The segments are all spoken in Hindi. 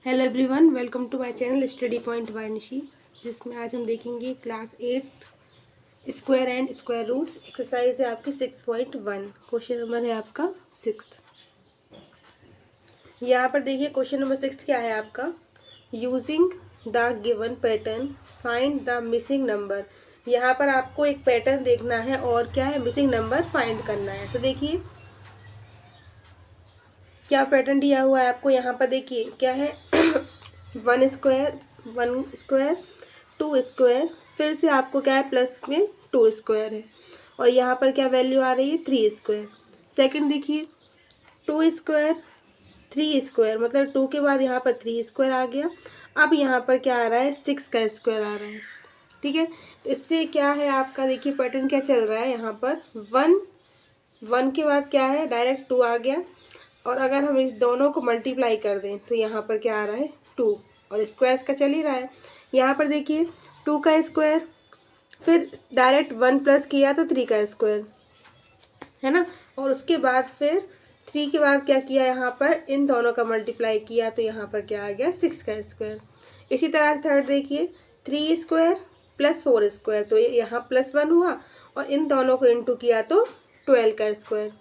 Hello everyone, welcome to my channel study point by Nishi, जिसमें आज हम देखेंगे class 8 square and square roots. Exercise है आपकी 6.1। क्वेश्चन नंबर है आपका 6। यहाँ पर देखिए क्वेश्चन नंबर 6 क्या है आपका, using the given pattern find the missing number. यहाँ पर आपको एक पैटर्न देखना है और क्या है, मिसिंग नंबर फाइंड करना है। तो देखिए क्या पैटर्न दिया हुआ है आपको। यहाँ पर देखिए क्या है 1 स्क्वायर 2 स्क्वायर, फिर से आपको क्या है प्लस में 2 स्क्वायर है, और यहाँ पर क्या वैल्यू आ रही है 3 स्क्वायर। सेकंड देखिए 2 स्क्वायर 3 स्क्वायर, मतलब 2 के बाद यहाँ पर 3 स्क्वायर आ गया। अब यहाँ पर क्या आ रहा है 6 का स्क्वायर आ रहा है। ठीक है, तो इससे क्या है आपका, देखिए पैटर्न क्या चल रहा है। यहाँ पर 1 के बाद क्या है डायरेक्ट 2 आ गया, और अगर हम इस दोनों को मल्टीप्लाई कर दें तो यहाँ पर क्या आ रहा है 2, और स्क्वायर्स का चल ही रहा है। यहाँ पर देखिए 2 का स्क्वायर, फिर डायरेक्ट 1 प्लस किया तो 3 का स्क्वायर है ना, और उसके बाद फिर 3 के बाद क्या किया, यहाँ पर इन दोनों का मल्टीप्लाई किया तो यहाँ पर क्या आ गया 6 का स्क्वायर। इसी तरह थर्ड देखिए 3 स्क्वायर प्लस 4 स्क्वायर, तो यहाँ +1 हुआ, और इन दोनों को इंटू किया तो 12 का स्क्वायर।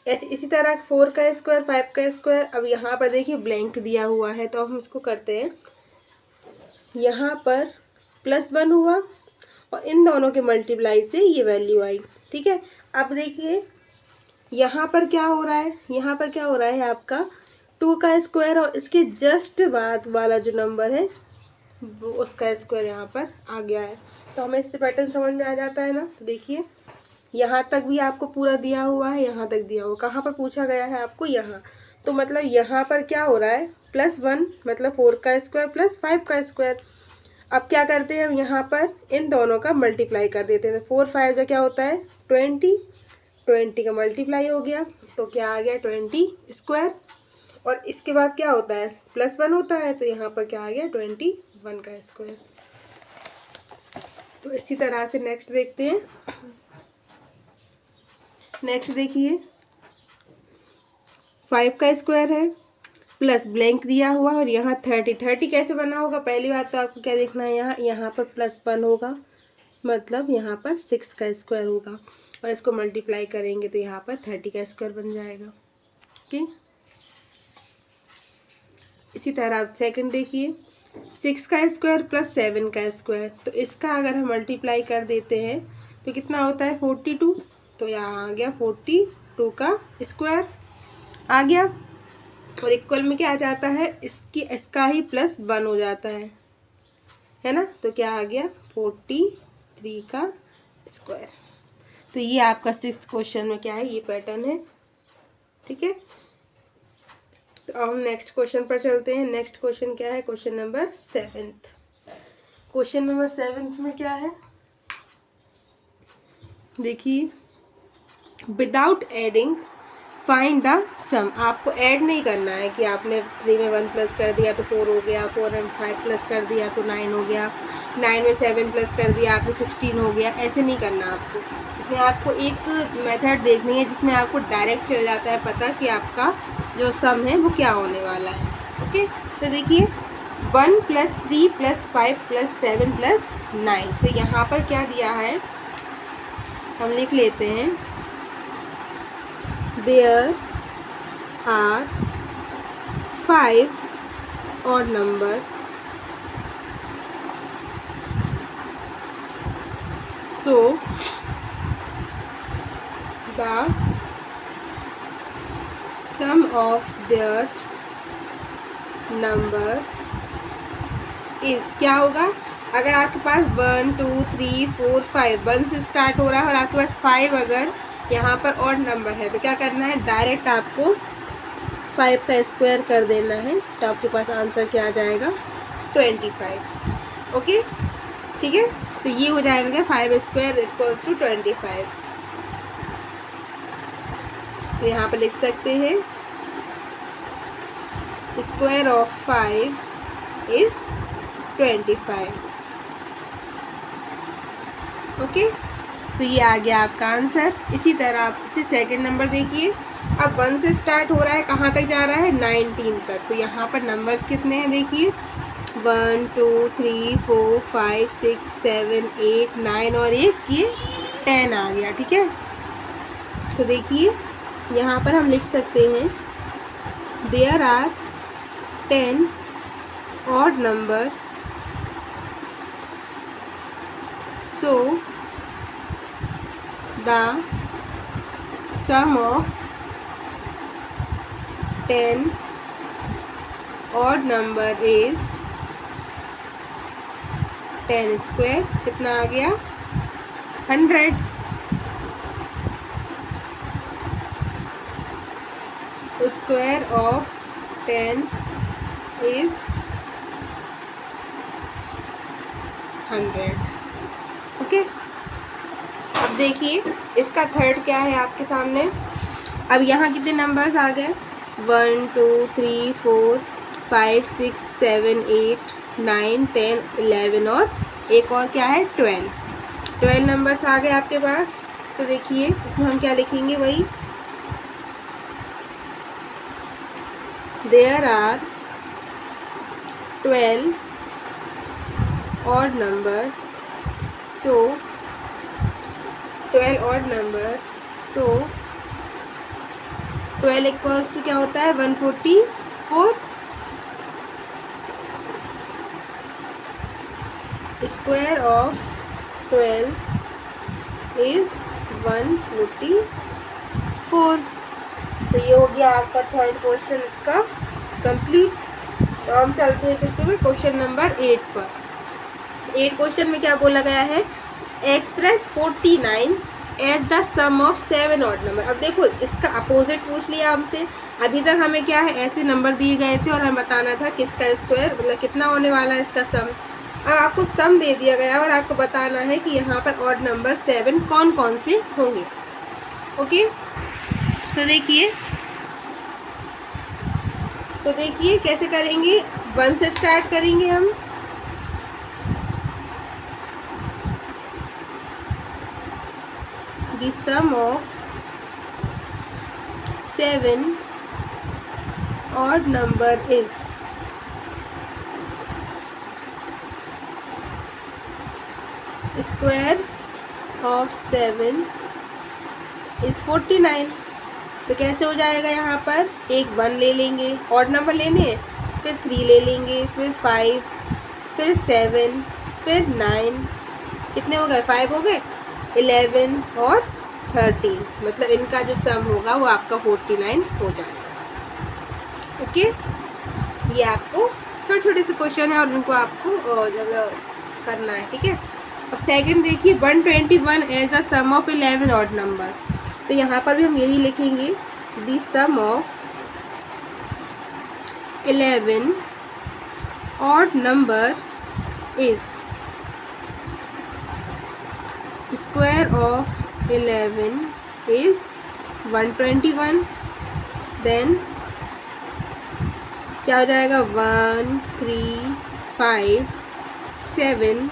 इसी तरह 4 का स्क्वायर 5 का स्क्वायर। अब यहाँ पर देखिए ब्लैंक दिया हुआ है, तो अब हम इसको करते हैं। यहाँ पर +1 हुआ, और इन दोनों के मल्टीप्लाई से ये वैल्यू आई। ठीक है, अब देखिए यहाँ पर क्या हो रहा है, यहाँ पर क्या हो रहा है आपका 2 का स्क्वायर, और इसके जस्ट बाद वाला जो नंबर है वो उसका स्क्वायर यहाँ पर आ गया है। तो हमें इससे पैटर्न समझ में आ जाता है ना। तो देखिए यहाँ तक भी आपको पूरा दिया हुआ है, यहाँ तक दिया हुआ, कहाँ पर पूछा गया है आपको, यहाँ। तो मतलब यहाँ पर क्या हो रहा है +1, मतलब 4 का स्क्वायर प्लस 5 का स्क्वायर। अब क्या करते हैं हम, यहाँ पर इन दोनों का मल्टीप्लाई कर देते हैं। 4 5 का क्या होता है 20 का मल्टीप्लाई हो गया, तो क्या आ गया 20 स्क्वायर। और इसके बाद क्या होता है +1 होता है, तो यहाँ पर क्या आ गया 21 का स्क्वायर। तो इसी तरह से नेक्स्ट देखते हैं। नेक्स्ट देखिए 5 का स्क्वायर है प्लस ब्लैंक दिया हुआ, और यहाँ 30 कैसे बना होगा। पहली बात तो आपको क्या देखना है, यहाँ पर +1 होगा, मतलब यहाँ पर 6 का स्क्वायर होगा, और इसको मल्टीप्लाई करेंगे तो यहाँ पर 30 का स्क्वायर बन जाएगा। ओके, इसी तरह सेकंड देखिए 6 का स्क्वायर प्लस 7 का स्क्वायर, तो इसका अगर हम मल्टीप्लाई कर देते हैं तो कितना होता है 42। तो यहाँ आ गया 42 का स्क्वायर आ गया, और इक्वल में क्या आ जाता है, इसका ही +1 हो जाता है ना। तो क्या आ गया 43 का स्क्वायर। तो ये आपका 6th क्वेश्चन में क्या है, ये पैटर्न है। ठीक है, तो अब हम नेक्स्ट क्वेश्चन पर चलते हैं। नेक्स्ट क्वेश्चन क्या है, क्वेश्चन नंबर 7। क्वेश्चन नंबर 7 में क्या है, देखिए विदाउट एडिंग फाइंड द सम। आपको ऐड नहीं करना है कि आपने 3 में 1 प्लस कर दिया तो 4 हो गया, 4 में 5 प्लस कर दिया तो 9 हो गया, 9 में 7 प्लस कर दिया आपने 16 हो गया। ऐसे नहीं करना आपको। इसमें आपको एक मेथड देखनी है जिसमें आपको डायरेक्ट चल जाता है पता कि आपका जो सम है वो क्या होने वाला है। ओके, तो देखिए 1 + 3 + 5 + 7 + 9। तो यहाँ पर क्या दिया है हम लिख लेते हैं, there are 5 odd number, so the sum of their number is, क्या होगा, अगर आपके पास 1 2 3 4 5 1 से स्टार्ट हो रहा है और आपके पास 5 अगर यहाँ पर ऑड नंबर है, तो क्या करना है, डायरेक्ट आपको 5 का स्क्वायर कर देना है, तो आपके पास आंसर क्या आ जाएगा 25। ओके, ठीक है, तो ये हो जाएगा 5 स्क्वायर = 25। तो यहाँ पर लिख सकते हैं स्क्वायर ऑफ 5 इज 25। ओके, तो ये आ गया आपका आंसर। इसी तरह आप इसे सेकंड नंबर देखिए अब 1 से स्टार्ट हो रहा है, कहाँ तक जा रहा है 19 तक। तो यहाँ पर नंबर्स कितने हैं देखिए 1 2 3 4 5 6 7 8 9 और एक ये 10 आ गया। ठीक है, तो देखिए यहाँ पर हम लिख सकते हैं there are 10 odd number, so the sum of 10 odd number is 10 square। कितना आ गया 100। Square of 10 is 100। ओके, अब देखिए इसका थर्ड क्या है आपके सामने। अब यहाँ कितने नंबर्स आ गए 1 2 3 4 5 6 7 8 9 10 11 और एक और क्या है 12 नंबर्स आ गए आपके पास। तो देखिए इसमें हम क्या लिखेंगे, वही there are 12 odd number, so 12 odd number, so 12 equals to क्या होता है 144। Square of 12 is 144। तो ये हो गया आपका थर्ड क्वेश्चन इसका कंप्लीट। तो हम चलते हैं किसी में क्वेश्चन नंबर 8 पर। 8 क्वेश्चन में क्या बोला गया है, express 49 at the sum of 7 odd number. अब देखो इसका अपोजिट पूछ लिया हमसे। अभी तक हमें क्या है ऐसे नंबर दिए गए थे और हमें बताना था किसका स्क्वायर मतलब कितना होने वाला है इसका सम। अब आपको सम दे दिया गया और आपको बताना है कि यहाँ पर ऑड नंबर 7 कौन कौन से होंगे। ओके, तो देखिए कैसे करेंगे, 1 से स्टार्ट करेंगे हम। The sum of 7 odd number is square of 7 is 49। तो कैसे हो जाएगा, यहाँ पर एक 1 ले लेंगे, ऑड नंबर लेने हैं, फिर 3 ले लेंगे, फिर 5, फिर 7, फिर 9, कितने हो गए 5 हो गए, 11 और 13, मतलब इनका जो सम होगा वो आपका 49 हो जाएगा। ओके, ये आपको छोटे छोटे से क्वेश्चन है और इनको आपको करना है। ठीक है, अब सेकंड देखिए 121 as the sum of 11 odd number. तो यहाँ पर भी हम यही लिखेंगे the sum of 11 odd number is square of 11 is 121। Then क्या हो जाएगा 1 3 5 7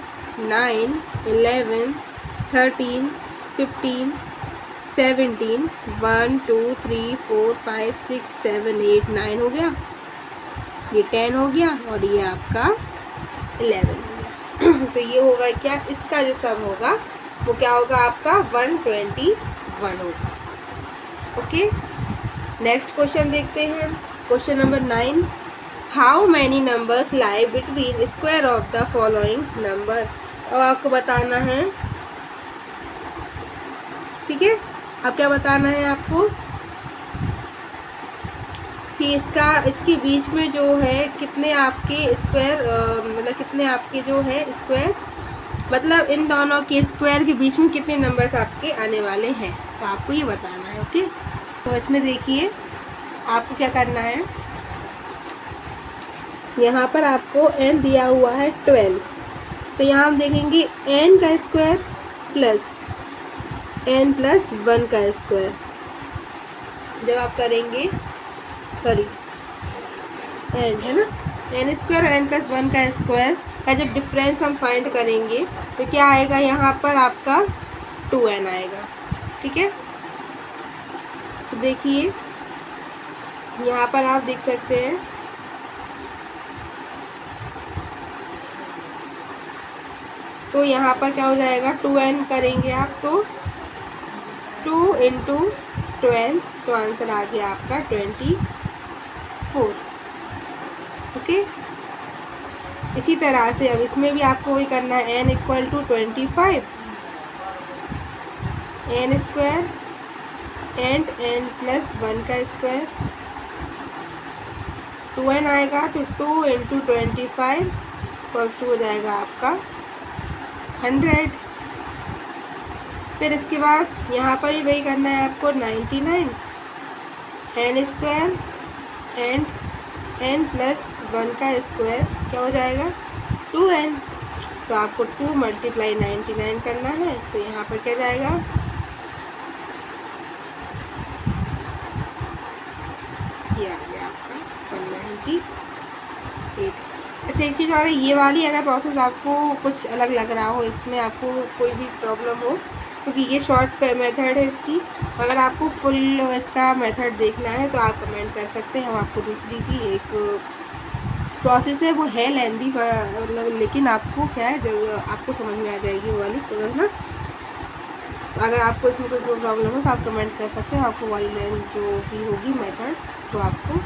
9 11 13 15 17 1 2 3 4 5 6 7 8 9 हो गया, ये 10 हो गया और ये आपका 11 हो गया। तो ये होगा क्या, इसका जो सम होगा वो क्या होगा आपका 121 होगा। ओके, नेक्स्ट क्वेश्चन देखते हैं, question number 9। How many numbers lie between square of the following number. अब आपको बताना है, ठीक है, अब क्या बताना है आपको कि इसके बीच में जो है कितने आपके स्क्वायर मतलब कितने आपके जो है स्क्वायर, मतलब इन दोनों के स्क्वायर के बीच में कितने नंबर्स आपके आने वाले हैं, तो आपको ये बताना है। ओके, तो इसमें देखिए आपको क्या करना है, यहाँ पर आपको n दिया हुआ है 12। तो यहाँ हम देखेंगे n का स्क्वायर प्लस n प्लस 1 का स्क्वायर। जब आप करेंगे सॉरी n है ना, n स्क्वायर और n प्लस 1 का स्क्वायर का जब डिफरेंस हम फाइंड करेंगे तो क्या आएगा, यहाँ पर आपका 2n आएगा। ठीक है, तो देखिए यहाँ पर आप देख सकते हैं तो यहाँ पर क्या हो जाएगा, 2n करेंगे आप तो 2 इंटू 12, तो आंसर आ गया आपका 24। ओके, इसी तरह से अब इसमें भी आपको वही करना है, n equal to 25 n square and n plus 1 का स्क्वायर, 2n आएगा तो 2 इंटू 25 प्लस 2 हो जाएगा आपका 100। फिर इसके बाद यहाँ पर ही वही करना है आपको, 99 n square and n plus 1 का स्क्वायर क्या हो जाएगा 2n, तो आपको 2 मल्टीप्लाई 99 करना है, तो यहाँ पर क्या जाएगा, ये आ गया आपका 198। अच्छा, एक चीज़ और है, ये वाली अगर प्रोसेस आपको कुछ अलग लग रहा हो, इसमें आपको कोई भी प्रॉब्लम हो, क्योंकि ये शॉर्ट मेथड है इसकी, अगर आपको फुल इसका मेथड देखना है तो आप कमेंट कर सकते हैं, हम आपको दूसरी भी एक प्रोसेस है, वो है लेंदी मतलब, लेकिन आपको क्या है, जब आपको समझ में आ जाएगी वो वाली, तो है ना। अगर आपको इसमें कोई प्रॉब्लम हो तो आप कमेंट कर सकते हैं, आपको वाली लाइन जो भी होगी मेथड तो आपको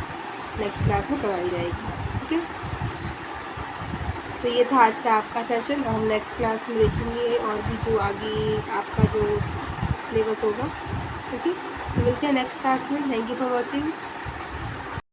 नेक्स्ट क्लास में करवाई जाएगी। ठीक है, तो ये था आज का आपका सेशन। हम नेक्स्ट क्लास में देखेंगे और भी जो आगे आपका जो सिलेबस होगा। ओके, तो मिलते हैं नेक्स्ट क्लास में। Thank you for watching.